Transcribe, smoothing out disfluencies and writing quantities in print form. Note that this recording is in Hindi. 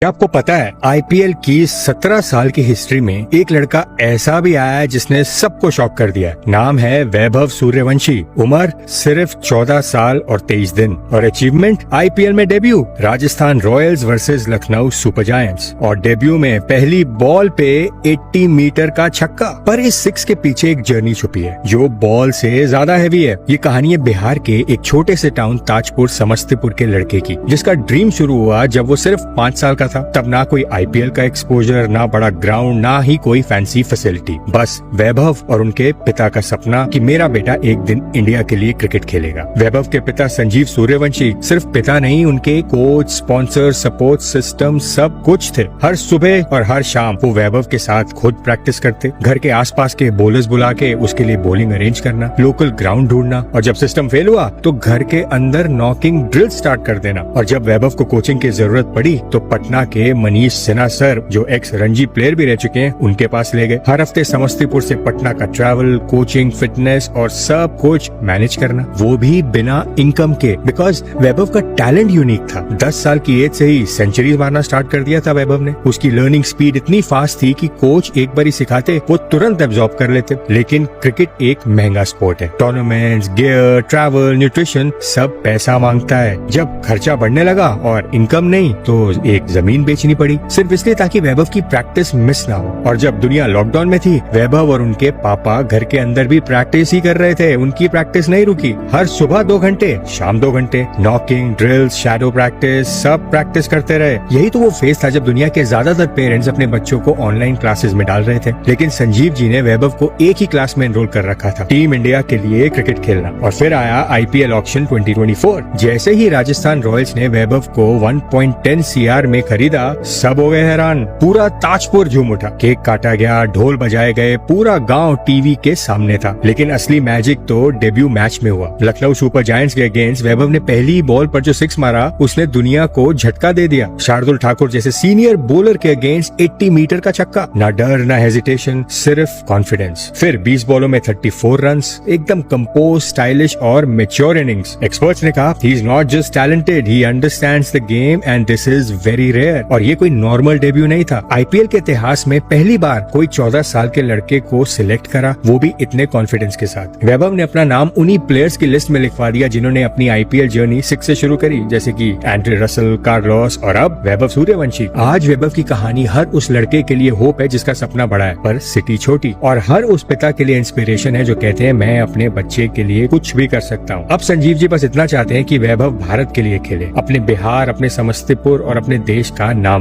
क्या आपको पता है आईपीएल की 17 साल की हिस्ट्री में एक लड़का ऐसा भी आया है जिसने सबको शॉक कर दिया। नाम है वैभव सूर्यवंशी। उम्र सिर्फ 14 साल और 23 दिन और अचीवमेंट आईपीएल में debut Rajasthan Royals versus Lucknow super giants और डेब्यू में पहली बॉल पे 80 मीटर का छक्का। पर इस सिक्स के पीछे एक जर्नी छुपी है जो बॉल से ज्यादा हैवी है। ये कहानी है बिहार के एक छोटे से टाउन ताजपुर समस्तीपुर के लड़के की, जिसका ड्रीम शुरू हुआ जब वो सिर्फ 5 साल का था। तब ना कोई आईपीएल का एक्सपोजर, ना बड़ा ग्राउंड, ना ही कोई फैंसी फैसिलिटी। बस वैभव और उनके पिता का सपना कि मेरा बेटा एक दिन इंडिया के लिए क्रिकेट खेलेगा। वैभव के पिता संजीव सूर्यवंशी सिर्फ पिता नहीं, उनके कोच, स्पॉन्सर, सपोर्ट सिस्टम सब कुछ थे। हर सुबह और हर शाम वो वैभव के साथ खुद प्रैक्टिस करते। घर के आसपास के बॉलर्स बुला के उसके लिए बॉलिंग अरेंज करना, लोकल ग्राउंड ढूंढना और जब सिस्टम फेल हुआ तो घर के अंदर नॉकिंग ड्रिल स्टार्ट कर देना। और जब वैभव को कोचिंग की जरूरत पड़ी तो पटना के मनीष सिन्हा सर, जो एक्स रणजी प्लेयर भी रह चुके हैं, उनके पास ले गए। हर हफ्ते समस्तीपुर से पटना का ट्रैवल, कोचिंग, फिटनेस और सब कुछ मैनेज करना, वो भी बिना इनकम के, बिकॉज वैभव का टैलेंट यूनिक था। 10 साल की एज से ही सेंचुरीज मारना स्टार्ट कर दिया था वैभव ने। उसकी लर्निंग स्पीड इतनी फास्ट थी कि कोच एक बार ही सिखाते वो तुरंत एब्जॉर्ब कर लेते। लेकिन क्रिकेट एक महंगा स्पोर्ट है। टूर्नामेंट्स, गियर, ट्रैवल, न्यूट्रिशन सब पैसा मांगता है। जब खर्चा बढ़ने लगा और इनकम नहीं तो एक जमीन बेचनी पड़ी, सिर्फ इसलिए ताकि वैभव की प्रैक्टिस मिस ना हो। और जब दुनिया लॉकडाउन में थी, वैभव और उनके पापा घर के अंदर भी प्रैक्टिस ही कर रहे थे। उनकी प्रैक्टिस नहीं रुकी। हर सुबह 2 घंटे, शाम 2 घंटे, नॉकिंग, ड्रिल्स, शैडो प्रैक्टिस, सब प्रैक्टिस करते रहे। यही तो वो फेज था जब दुनिया के ज्यादातर पेरेंट्स अपने बच्चों को ऑनलाइन क्लासेस में डाल रहे थे। लेकिन संजीव जी ने वैभव को एक ही क्लास में एनरोल कर रखा था, टीम इंडिया के लिए क्रिकेट खेलना। और फिर आया आईपीएल ऑक्शन 2024। जैसे ही राजस्थान रॉयल्स ने वैभव को 1.10 CR में खरीदा, सब हो गए हैरान। पूरा ताजपुर झूम उठा, केक काटा गया, ढोल बजाए गए, पूरा गांव टीवी के सामने था। लेकिन असली मैजिक तो डेब्यू मैच में हुआ। लखनऊ सुपर जायंट्स के अगेंस्ट वैभव ने पहली बॉल पर जो 6 मारा, उसने दुनिया को झटका दे दिया। शार्दुल ठाकुर जैसे सीनियर बॉलर के अगेंस्ट 80 मीटर का छक्का। ना डर, ना हेजिटेशन, सिर्फ कॉन्फिडेंस। फिर 20 बॉलों में 34 रन्स, एकदम कंपोज, स्टाइलिश और मैच्योर इनिंग्स। एक्सपर्ट्स ने कहा he is not just talented, he understands the game and this is very rare. और ये कोई नॉर्मल डेब्यू नहीं था। आईपीएल के इतिहास में पहली बार कोई 14 साल के लड़के को सिलेक्ट करा, वो भी इतने कॉन्फिडेंस के साथ। वैभव ने अपना नाम उन्हीं प्लेयर्स की लिस्ट में लिखवा दिया जिन्होंने अपनी आईपीएल जर्नी 6 से शुरू करी, जैसे कि एंड्रे रसल, कार्लोस और अब वैभव सूर्यवंशी। आज वैभव की कहानी हर उस लड़के के लिए होप है जिसका सपना बड़ा है पर सिटी छोटी, और हर उस पिता के लिए इंस्पिरेशन है जो कहते हैं मैं अपने बच्चे के लिए कुछ भी कर सकता हूँ। अब संजीव जी बस इतना चाहते हैं कि वैभव भारत के लिए खेले, अपने बिहार, अपने समस्तीपुर और अपने देश का नाम